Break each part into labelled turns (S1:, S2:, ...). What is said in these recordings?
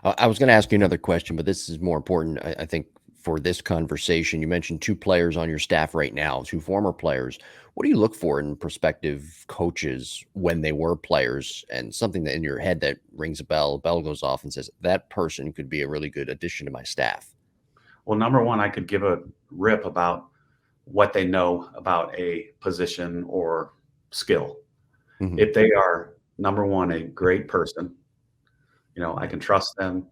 S1: I was going to ask you another question, but this is more important, I think, for this conversation. You mentioned two players on your staff right now, two former players. What do you look for in prospective coaches when they were players, and something that in your head that rings a bell goes off and says, that person could be a really good addition to my staff?
S2: Well, number one, I could give a rip about what they know about a position or skill.
S1: Hmm.
S2: If they are, number one, a great person, I can trust them.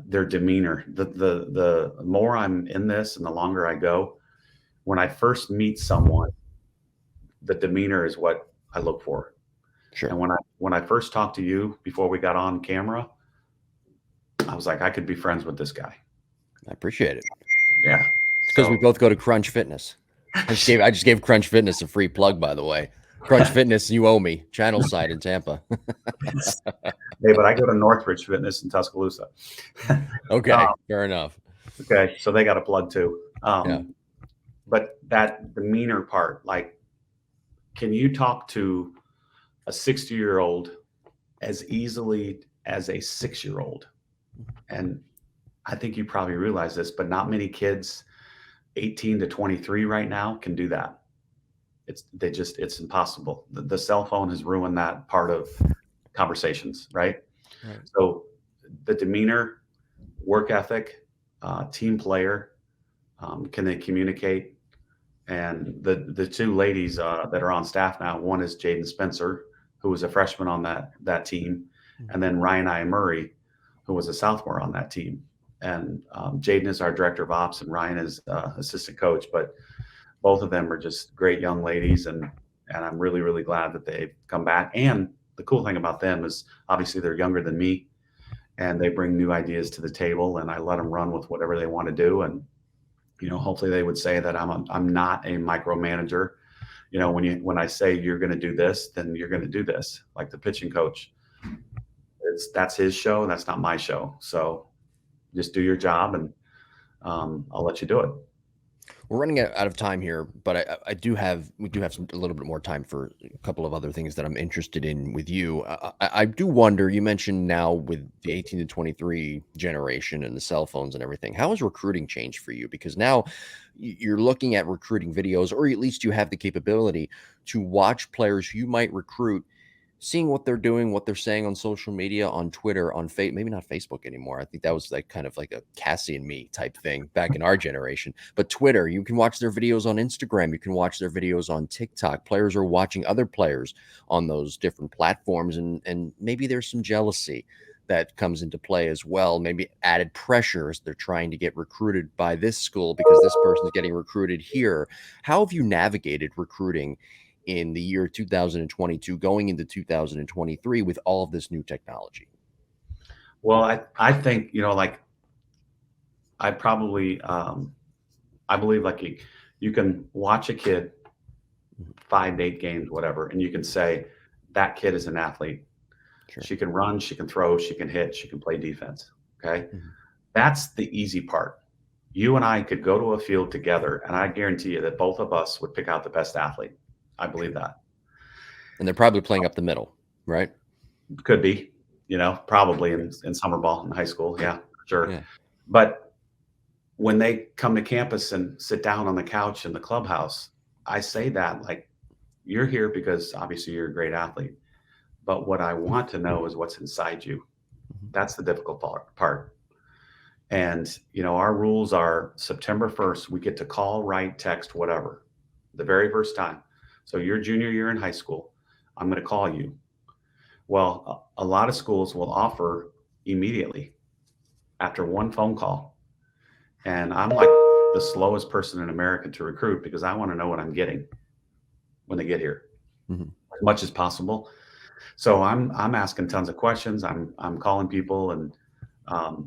S2: Their demeanor. The more I'm in this and the longer I go, when I first meet someone, the demeanor is what I look for. And
S1: Sure.
S2: when I first talked to you before we got on camera, I was like, I could be friends with this guy.
S1: I appreciate it.
S2: Yeah.
S1: It's because we
S2: So
S1: both go to Crunch Fitness. I just gave Crunch Fitness a free plug, by the way. Crunch Fitness, you owe me. Channel side in Tampa.
S2: hey, but I go to Northridge Fitness in Tuscaloosa.
S1: Okay, fair enough.
S2: Okay, so they got a plug too.
S1: Yeah.
S2: But that demeanor part, like, can you talk to a 60-year-old as easily as a 6-year-old? And I think you probably realize this, but not many kids 18 to 23 right now can do that. It's impossible. The cell phone has ruined that part of conversations, right?
S1: Right.
S2: So the demeanor, work ethic, team player, can they communicate? And the two ladies that are on staff now, one is Jaden Spencer, who was a freshman on that team, and then Ryan I. Murray, who was a sophomore on that team. And Jaden is our director of ops, and Ryan is assistant coach. But both of them are just great young ladies, and I'm really really glad that they've come back. And the cool thing about them is obviously they're younger than me, and they bring new ideas to the table, and I let them run with whatever they want to do. And hopefully they would say that I'm not a micromanager. When I say you're going to do this, then you're going to do this. Like the pitching coach, that's his show, that's not my show. So just do your job, and I'll let you do it.
S1: We're running out of time here, but we do have a little bit more time for a couple of other things that I'm interested in with you. I do wonder, you mentioned now with the 18 to 23 generation and the cell phones and everything, how has recruiting changed for you? Because now you're looking at recruiting videos, or at least you have the capability to watch players who you might recruit, seeing what they're doing, what they're saying on social media, on Twitter, on maybe not Facebook anymore. I think that was like kind of like a Cassie and me type thing back in our generation. But Twitter, you can watch their videos on Instagram, you can watch their videos on TikTok. Players are watching other players on those different platforms, and maybe there's some jealousy that comes into play as well. Maybe added pressure as they're trying to get recruited by this school because this person's getting recruited here. How have you navigated recruiting in the year 2022 going into 2023 with all of this new technology?
S2: Well, I think like I probably I believe like you can watch a kid 5 to 8 games, whatever, and you can say that kid is an athlete.
S1: Sure.
S2: She can run, she can throw, she can hit, she can play defense. Okay.
S1: Mhm.
S2: That's the easy part. You and I could go to a field together, and I guarantee you that both of us would pick out the best athlete. I believe that.
S1: And they're probably playing up the middle, right?
S2: Could be, probably in summer ball in high school. Yeah, sure.
S1: Yeah.
S2: But when they come to campus and sit down on the couch in the clubhouse, I say that like, you're here because obviously you're a great athlete. But what I want to know is what's inside you. That's the difficult part. And, our rules are September 1st, we get to call, write, text, whatever, the very first time. So your junior year in high school, I'm going to call you. Well, a lot of schools will offer immediately after one phone call. And I'm like the slowest person in America to recruit because I want to know what I'm getting when they get here as much as possible. So I'm asking tons of questions. I'm calling people, and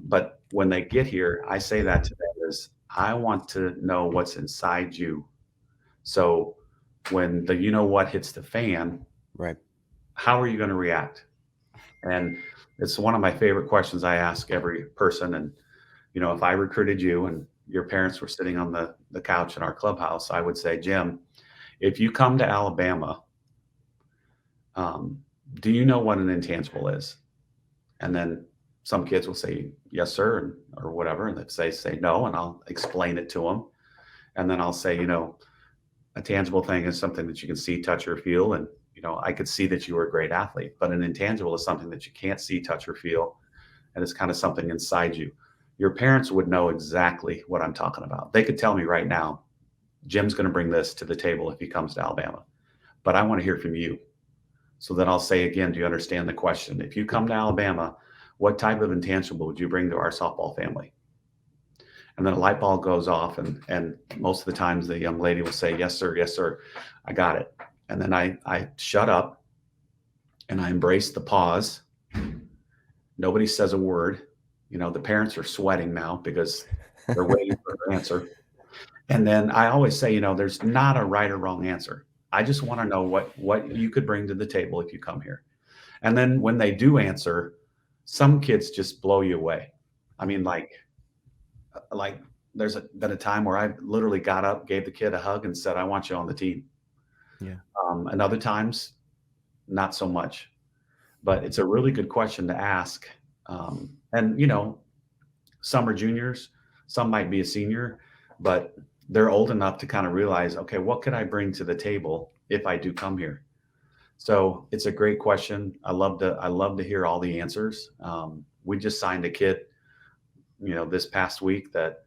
S2: but when they get here, I say that to them is I want to know what's inside you. So when the what hits the fan,
S1: Right.
S2: how are you going to react? And it's one of my favorite questions I ask every person. And if I recruited you and your parents were sitting on the couch in our clubhouse, I would say, Jim, if you come to Alabama, do you know what an intangible is? And then some kids will say yes sir or whatever, and if they say no, and I'll explain it to them, and then I'll say, a tangible thing is something that you can see, touch, or feel, and I could see that you were a great athlete, but an intangible is something that you can't see, touch, or feel, and it's kind of something inside you. Your parents would know exactly what I'm talking about. They could tell me right now, Jim's going to bring this to the table if he comes to Alabama, but I want to hear from you. So then I'll say again, do you understand the question? If you come to Alabama, what type of intangible would you bring to our softball family? And then a light bulb goes off, and most of the times the young lady will say, yes, sir, I got it. And then I shut up and I embrace the pause. Nobody says a word. The parents are sweating now because they're waiting for her answer. And then I always say, there's not a right or wrong answer. I just want to know what you could bring to the table if you come here. And then when they do answer, some kids just blow you away. I mean, like there's been a time where I literally got up, gave the kid a hug, and said, I want you on the team.
S1: Yeah.
S2: And other times, not so much. But it's a really good question to ask. And some are juniors, some might be a senior, but they're old enough to kind of realize, okay, what could I bring to the table if I do come here? So it's a great question. I love to hear all the answers. We just signed a kid, this past week that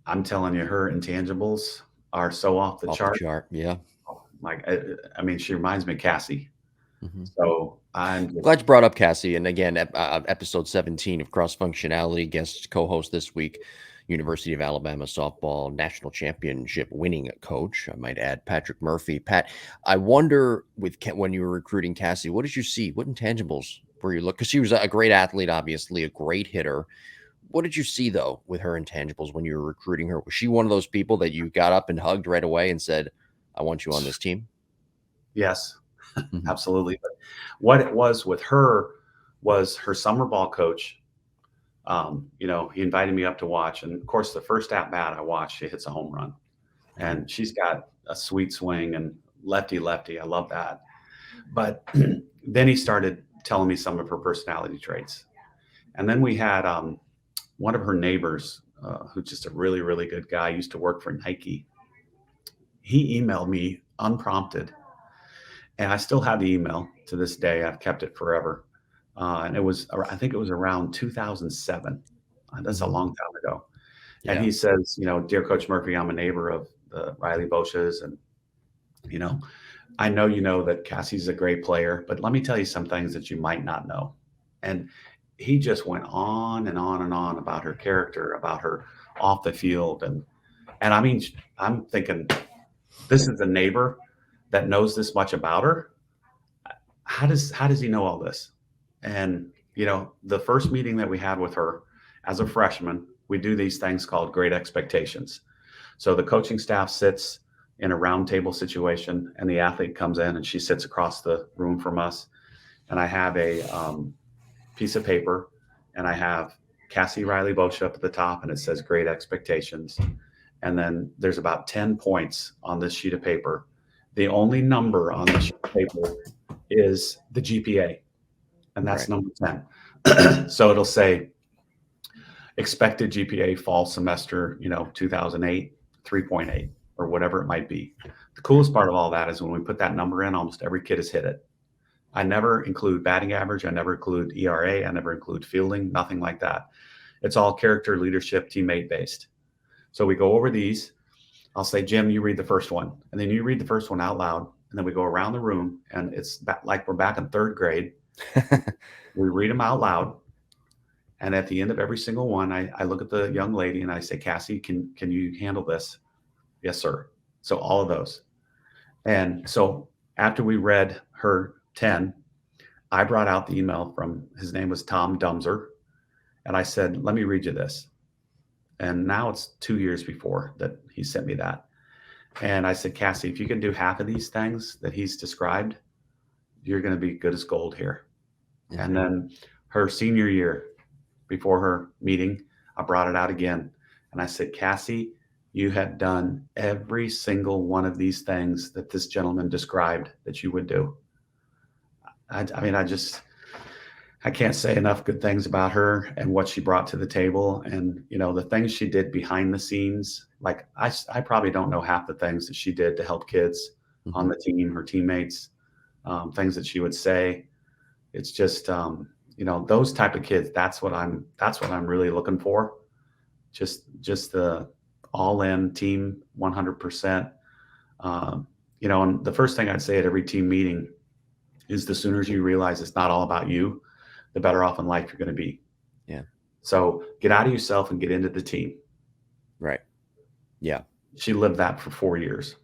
S2: I'm telling you, her intangibles are so off the chart.
S1: Yeah.
S2: Like, I mean, she reminds me of Cassie.
S1: Mm-hmm.
S2: So I'm
S1: glad you brought up Cassie. And again, episode 17 of Cross Functionality, guest co-host this week, University of Alabama softball national championship winning coach, I might add, Patrick Murphy. Pat, I wonder when you were recruiting Cassie, what did you see? What intangibles were you looking? Because she was a great athlete, obviously, a great hitter. What did you see, though, with her intangibles when you were recruiting her? Was she one of those people that you got up and hugged right away and said, I want you on this team?
S2: Yes, absolutely. But what it was with her was her summer ball coach. He invited me up to watch. And of course, the first at bat I watched, she hits a home run. And she's got a sweet swing and lefty. I love that. But then he started telling me some of her personality traits. And then we had one of her neighbors, who's just a really, really good guy, used to work for Nike. He emailed me unprompted. And I still have the email to this day. I've kept it forever. And I think it was around 2007. That's a long time ago.
S1: Yeah.
S2: And he says, dear Coach Murphy, I'm a neighbor of the Reilly-Boccias. And, I know you know that Cassie's a great player, but let me tell you some things that you might not know. And he just went on and on and on about her character, about her off the field. And I mean, I'm thinking, this is a neighbor that knows this much about her. How does he know all this? And, the first meeting that we had with her as a freshman, we do these things called great expectations. So the coaching staff sits in a round table situation, and the athlete comes in and she sits across the room from us. And I have a piece of paper, and I have Cassie Reilly-Boccia up at the top, and it says great expectations. And then there's about 10 points on this sheet of paper. The only number on the sheet of paper is the GPA, and that's number 10. So it'll say expected GPA fall semester, 2008, 3.8, or whatever it might be. The coolest part of all that is when we put that number in, almost every kid has hit it. I never include batting average. I never include ERA. I never include fielding, nothing like that. It's all character, leadership, teammate based. So we go over these. I'll say, Jim, you read the first one. And then you read the first one out loud. And then we go around the room, and it's like we're back in third grade. We read them out loud. And at the end of every single one, I look at the young lady and I say, Cassie, can you handle this? Yes, sir. So all of those. And so after we read her 10, I brought out the email from, his name was Tom Dumser. And I said, let me read you this. And now it's 2 years before that he sent me that. And I said, Cassie, if you can do half of these things that he's described, you're going to be good as gold here. Mm-hmm. And then her senior year, before her meeting, I brought it out again. And I said, Cassie, you have done every single one of these things that this gentleman described that you would do. I mean, I can't say enough good things about her and what she brought to the table. And, the things she did behind the scenes, like I probably don't know half the things that she did to help kids on
S1: Mhm.
S2: the team, her teammates, things that she would say. It's just, those type of kids, that's what I'm really looking for. Just the all in team 100%. And the first thing I'd say at every team meeting is the sooner you realize it's not all about you, the better off in life you're going to be.
S1: Yeah.
S2: So get out of yourself and get into the team.
S1: Right. Yeah.
S2: She lived that for 4 years.